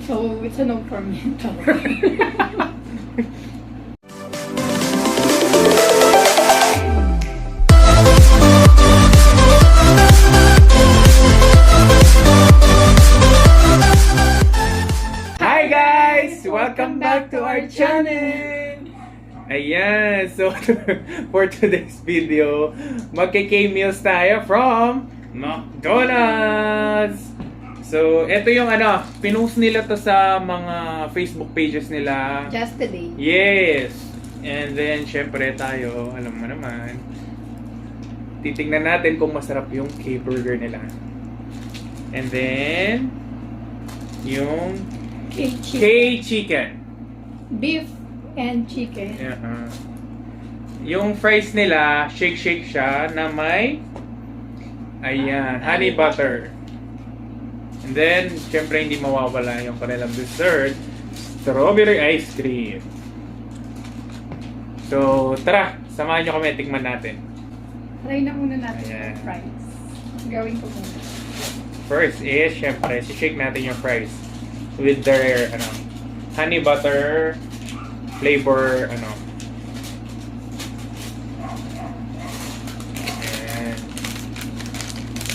So, it's a no for me. Hi guys! Welcome back to our channel! Ayan, so for today's video, magki-K meals tayo from McDonald's! So, ito yung pinost nila to sa mga Facebook pages nila. Just today. Yes! And then, syempre tayo, alam mo naman, titingnan natin kung masarap yung K-burger nila. And then, yung K-chicken. Beef and chicken. Yeah. Yung fries nila, shake siya na may honey butter. And then, syempre hindi mawawala yung kanilang dessert, strawberry ice cream. So, tara, samahan nyo kami, tikman natin. Try na muna natin yung fries. Gawin ko muna. First is, syempre, shake natin yung fries with their, honey butter flavor, Ayan.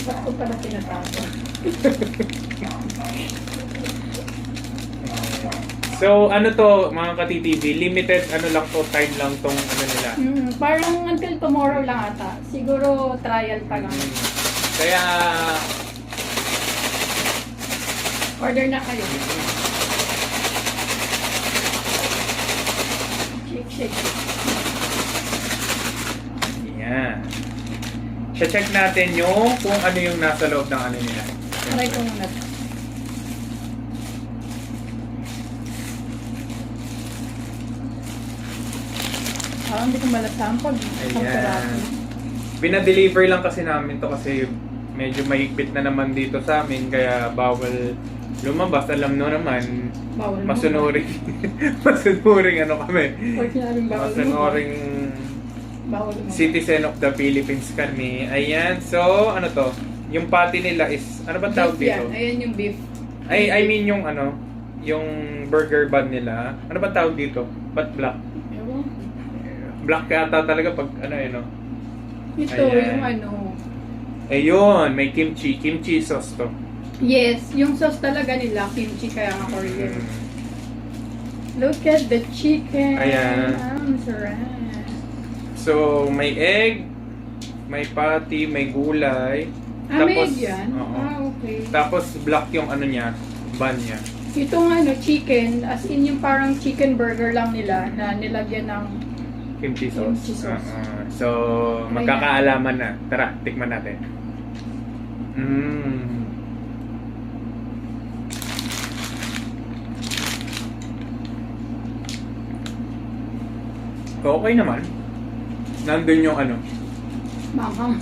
Ba't ko pala tinatapon? So, to, mga ka-TTV, limited, lang to, time lang tong, nila. Parang until tomorrow lang ata. Siguro trial pa lang. Kaya, order na kayo. Shake. Ayan. Check natin yung kung ano yung nasa loob ng nila. Try ko muna ito. Parang hindi ko malasang pag Ayan. Pinadeliver lang kasi namin to kasi medyo mahigpit na naman dito sa amin kaya bawal lumabas. Alam no naman, masunuring masunuring kami. Masunuring citizen of the Philippines kami. Ayan, so to? Yung patty nila is, ano ba tawag dito? Yan. Ayan yung beef. I mean yung yung burger bun nila. Ano ba tawag dito? Ba't black? Ewan. Black yata talaga pag no? Ito, Ayan. yung Ayun, may kimchi sauce to. Yes, yung sauce talaga nila, kimchi, kaya nga Korean. Look at the chicken. Ayan. Sarap. So, may egg, may patty, may gulay. May egg yan? Oo. Okay. Tapos, black yung niya, bun niya. Itong chicken, as in yung parang chicken burger lang nila na nilagyan ng Kimchi sauce. Kimchi sauce. So, magkakaalaman na. Tara, tikman natin. Okay naman. Nandun yung manghang.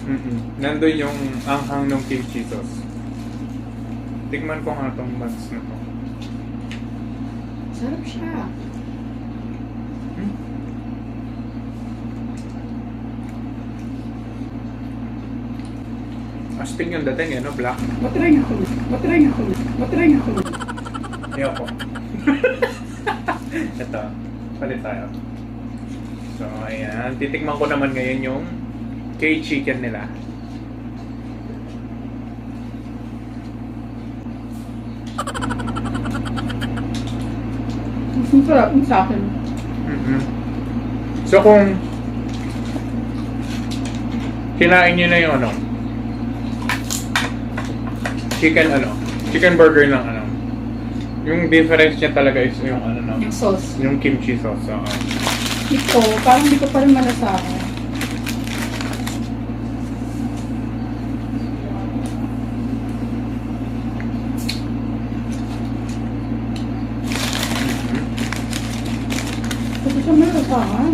Nandun yung anghang ng kimchi sauce. Tikman ko nga itong buns na to. Sarap siya. Astig yung dating black. Matry na ko. Ayoko. Ito, palit tayo. So, ayan. Titikman ko naman ngayon yung K-chicken nila. Mas masarap yung sa akin. So, kung kinain nyo na yung chicken burger ng yung difference niya talaga is yung Yung sauce. yung kimchi sauce. Ito, parang di ko pa rin malasahan. Kasi siya malasahan.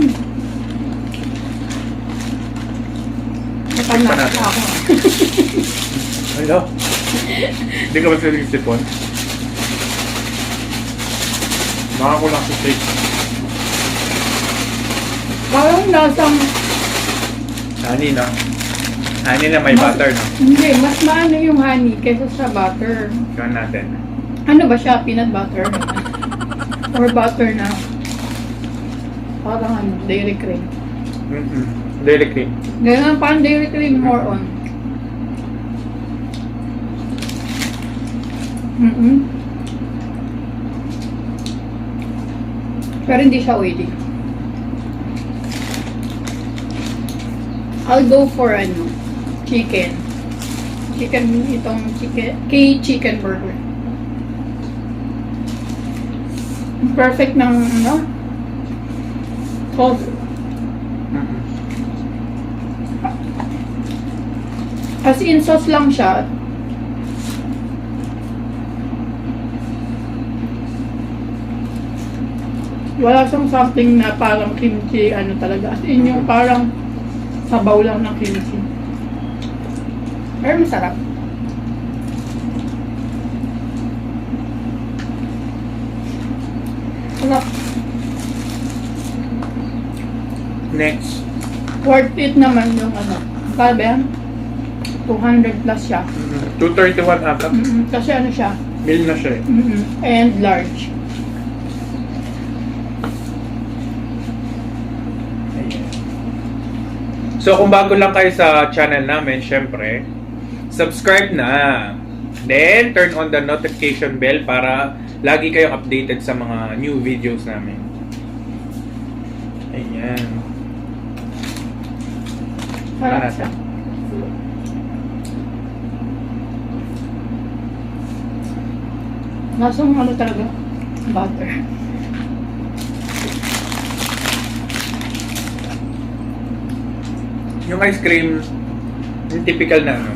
Napanasa ako. Hello? Hindi ka ba siling sipon? Makakulang sa steak. Parang lasang... Honey na. Honey na may butter, no? Hindi, mas maano yung honey kaysa sa butter. Gawin natin. Ano ba siya? Peanut butter? Or butter na parang ano, dairy cream. Dairy cream. Ganyan parang dairy cream, more on. Pero hindi siya oily. I'll go for ano, chicken. Itong chicken burger. Perfect ng ano, sauce. As in sauce lang siya. Wala siyang something na parang kimchi, ano talaga. As in yung parang sabaw lang ng kimchi. Pero masarap. Sarap. Next. Worth it naman yung ano. Sabi yan? 200 plus siya. 231 ata. Kasi ano siya? Meal na siya eh. And large. So kung bago lang kayo sa channel namin, syempre, subscribe na. Then, turn on the notification bell para lagi kayong updated sa mga new videos namin. Ayan. Sarap siya. Nasang ano talaga? Butter. Yung ice cream, yung typical na ano.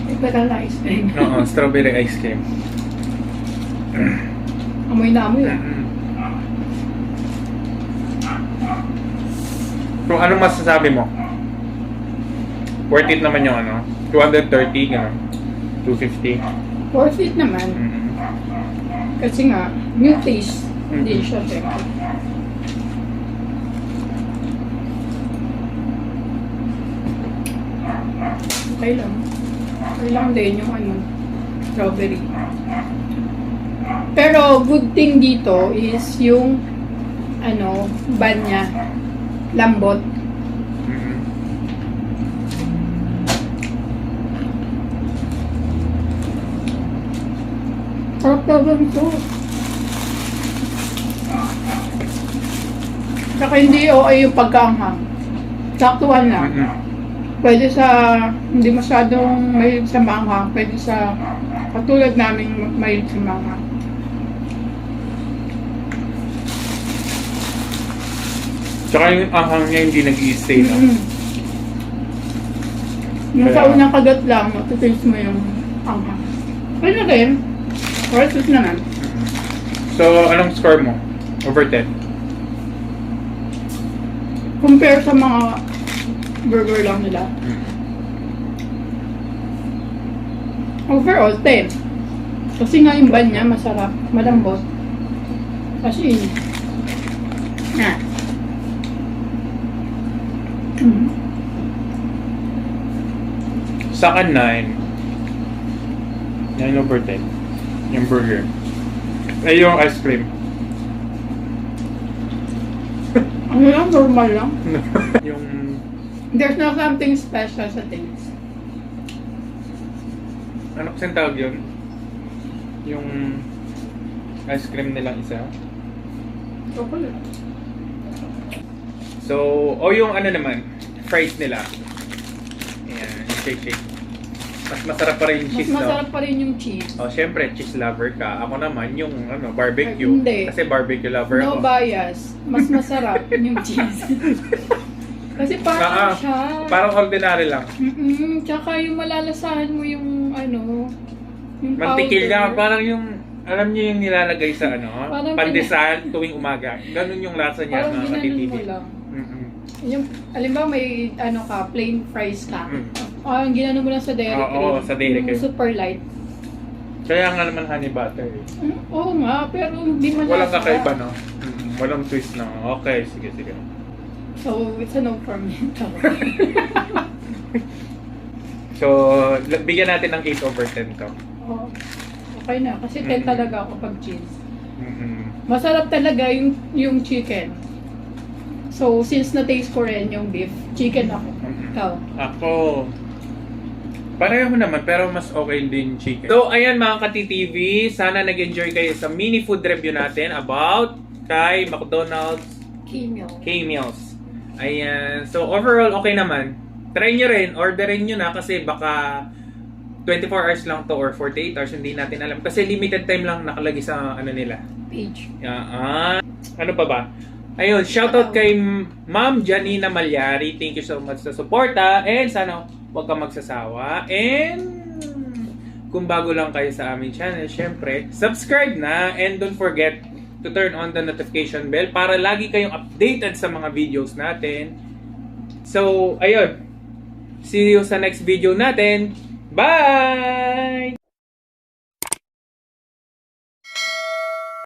Typical na ice cream. Oo, strawberry ice cream. Amoy na amoy ah. Kung anong masasabi mo? Worth it naman yung ano? 230, gano'n. 250. Worth it naman. Kasi nga, new taste. Hindi siya syempre. Okay lang. Okay lang din yung ano, strawberry. Pero good thing dito is yung ano, bun niya. Lambot. Sarap talaga ito. Saka hindi okay yung pagkaanghang. Saktuhan lang. Pwede sa, hindi masyadong mahilig sa manghang. Pwede sa, katulad namin mahilig sa manghang. Tsaka yung anghang niya hindi nag-i-stay na. Yung sa unang kagat lang, matutaste mo yung anghang. Pwede rin. Worth it naman. So, anong score mo? Over 10? Compare sa mga burger lang nila. Overall, 10. Kasi nga yung bun niya masarap, malambot. Kasi na. Sa akin 9. 9 over 10. Yung burger. Ay, yung ice cream. Ano lang, normal lang. Yung... There's no something special sa things. Ano kasing tawag yun? Yung ice cream nilang isa. Chocolate. So, o yung ano naman, fries nila. Ayan, shake. Mas masarap pa rin yung cheese, Mas masarap pa rin yung cheese. Oh, syempre, cheese lover ka. Ako naman, yung ano, barbecue. Hindi. Kasi barbecue lover No ako. bias. Mas masarap yung cheese. Kasi parang siya. Parang ordinary lang. Tsaka yung malalasahan mo yung ano, yung Mantikil powder. na, parang yung, alam niyo yung nilalagay sa ano, Parang pandesal tuwing umaga. Ganun yung lasa niya, Parang mga ginanon mo katitibig. lang. Yung, alimbawa may ano ka, plain fries ka. Ang ginano mo lang sa dairy cream. Oo, sa dairy cream. Yung super light. Kaya nga naman honey butter eh. Oo nga, pero hindi malasa. Walang kakaiba, no? Walang twist na. Okay, sige. So, it's a no for me. So, bigyan natin ng 8 over 10 to. Oh. Okay na, kasi 10 talaga ako pag cheese. Mm-mm. Masarap talaga yung chicken. So, since na-taste ko rin yung beef, chicken ako. Ikaw? Ako, pareho naman, pero mas okay din chicken. So, ayan mga ka-TTV, sana nag-enjoy kayo sa mini food review natin about kay McDonald's's K-Meals. Ayan. So, overall, okay naman. Try nyo rin, orderin nyo na kasi baka 24 hours lang to or 48 hours, hindi natin alam. Kasi limited time lang nakalagay sa ano nila. Page. Ano pa ba? Ayun, shoutout kay Ma'am Janina Malyari. Thank you so much sa suporta. And sana huwag kang magsasawa. And kung bago lang kayo sa aming channel, syempre, subscribe na. And don't forget to turn on the notification bell para lagi kayong updated sa mga videos natin. So, ayun. See you sa next video natin. Bye!